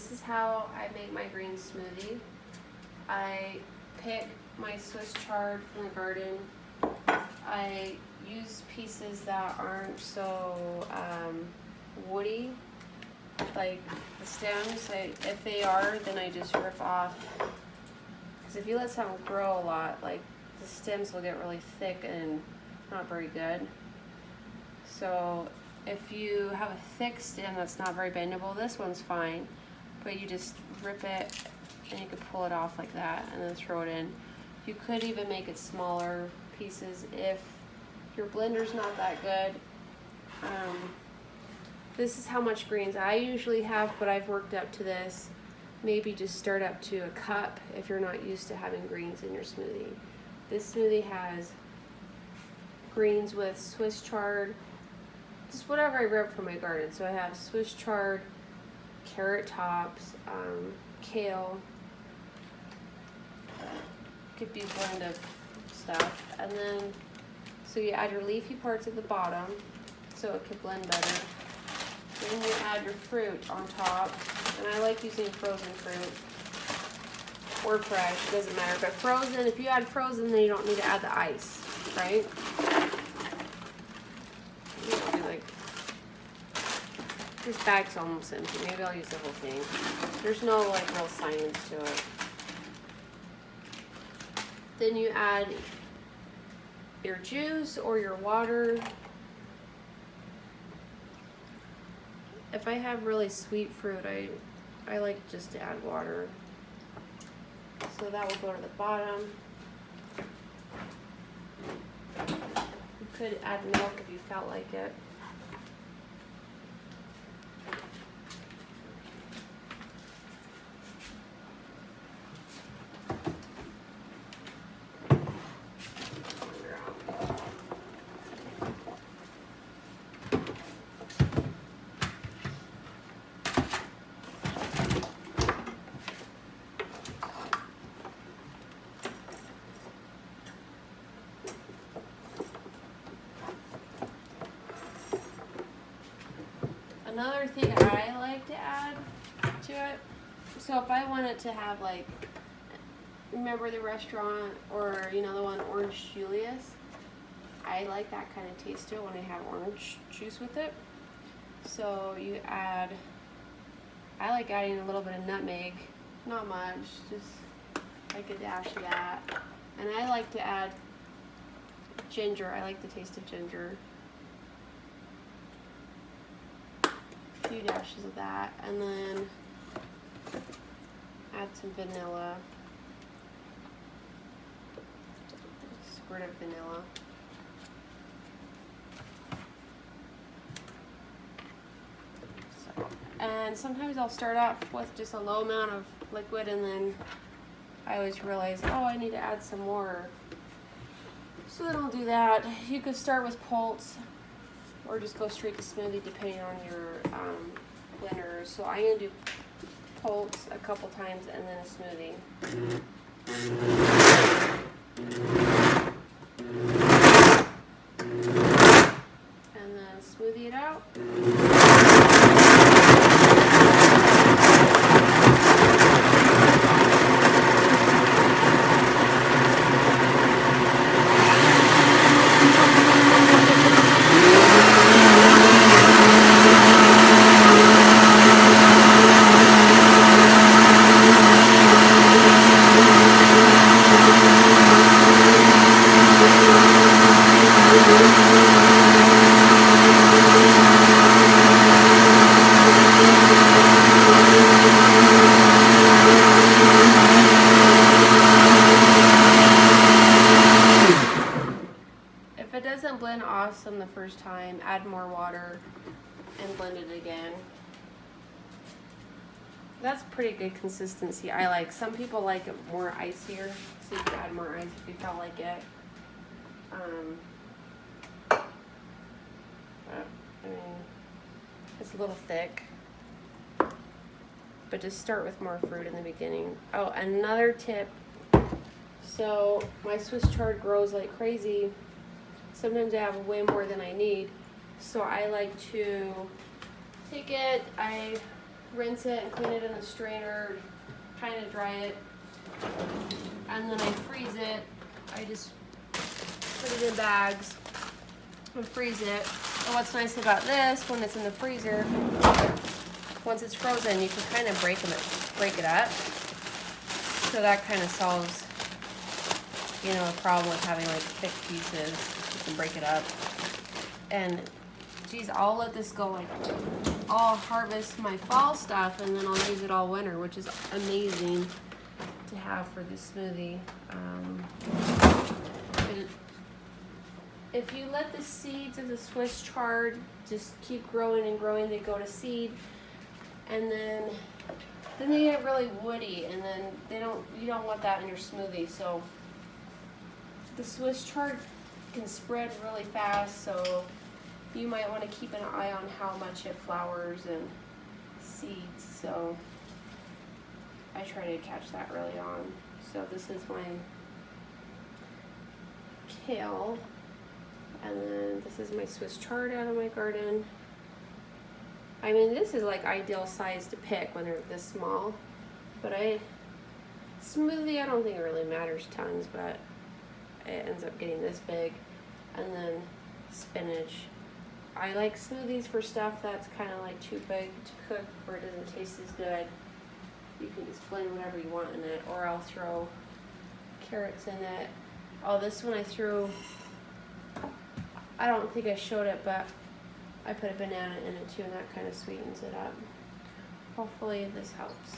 this is how I make my green smoothie. I pick my Swiss chard from the garden. I use pieces that aren't so woody, like the stems. If they are, then I just rip off. Because if you let something grow a lot, like the stems will get really thick and not very good. So if you have a thick stem that's not very bendable, this one's fine, but you just rip it and you can pull it off like that and then throw it in. You could even make it smaller pieces if your blender's not that good. This is how much greens I usually have, but I've worked up to this. Maybe just start up to a cup if you're not used to having greens in your smoothie. This smoothie has greens with Swiss chard, just whatever I grab from my garden. So I have Swiss chard, carrot tops, kale. Could be a blend of stuff. And then, so you add your leafy parts at the bottom so it could blend better. Then you add your fruit on top. And I like using frozen fruit or fresh, it doesn't matter. But frozen, if you add frozen, then you don't need to add the ice, right? This bag's almost empty. Maybe I'll use the whole thing. There's no like real science to it. Then you add your juice or your water. If I have really sweet fruit, I like just to add water. So that will go to the bottom. You could add milk if you felt like it. Another thing I like to add to it, so if I wanted to have like, remember the restaurant or you know the one Orange Julius? I like that kind of taste to it when I have orange juice with it. So you add, I like adding a little bit of nutmeg, not much, just like a dash of that. And I like to add ginger, I like the taste of ginger. A few dashes of that, and then add some vanilla. Squirt of vanilla. So, and sometimes I'll start off with just a low amount of liquid, and then I always realize, oh, I need to add some more. So then I'll do that. You could start with Pulse, or just go straight to smoothie depending on your blender. So I'm gonna do Pulse a couple times and then a smoothie. And then smoothie it out. Blend awesome the first time, add more water and blend it again. That's pretty good consistency. I like. Some people like it more icier, so you can add more ice if you felt like it. I mean, it's a little thick, but just start with more fruit in the beginning. Oh, another tip. So my Swiss chard grows like crazy. Sometimes I have way more than I need, so I like to take it, I rinse it and clean it in the strainer, kind of dry it, and then I freeze it. I just put it in bags and freeze it. And what's nice about this, when it's in the freezer, once it's frozen, you can kind of break it up. So that kind of solves, you know, a problem with having like thick pieces. You can break it up. And geez, I'll let this go. Like, I'll harvest my fall stuff and then I'll use it all winter, which is amazing to have for this smoothie. If you let the seeds of the Swiss chard just keep growing and growing, they go to seed, and then they get really woody, and then you don't want that in your smoothie. So the Swiss chard can spread really fast, so you might want to keep an eye on how much it flowers and seeds. So I try to catch that early on. So this is my kale, and then this is my Swiss chard out of my garden. I mean, this is like ideal size to pick when they're this small, but smoothie, I don't think it really matters tons, but it ends up getting this big. And then spinach. I like smoothies for stuff that's kind of like too big to cook or it doesn't taste as good. You can just blend whatever you want in it, or I'll throw carrots in it. Oh, this one I threw, I don't think I showed it, but I put a banana in it too, and that kind of sweetens it up. Hopefully this helps.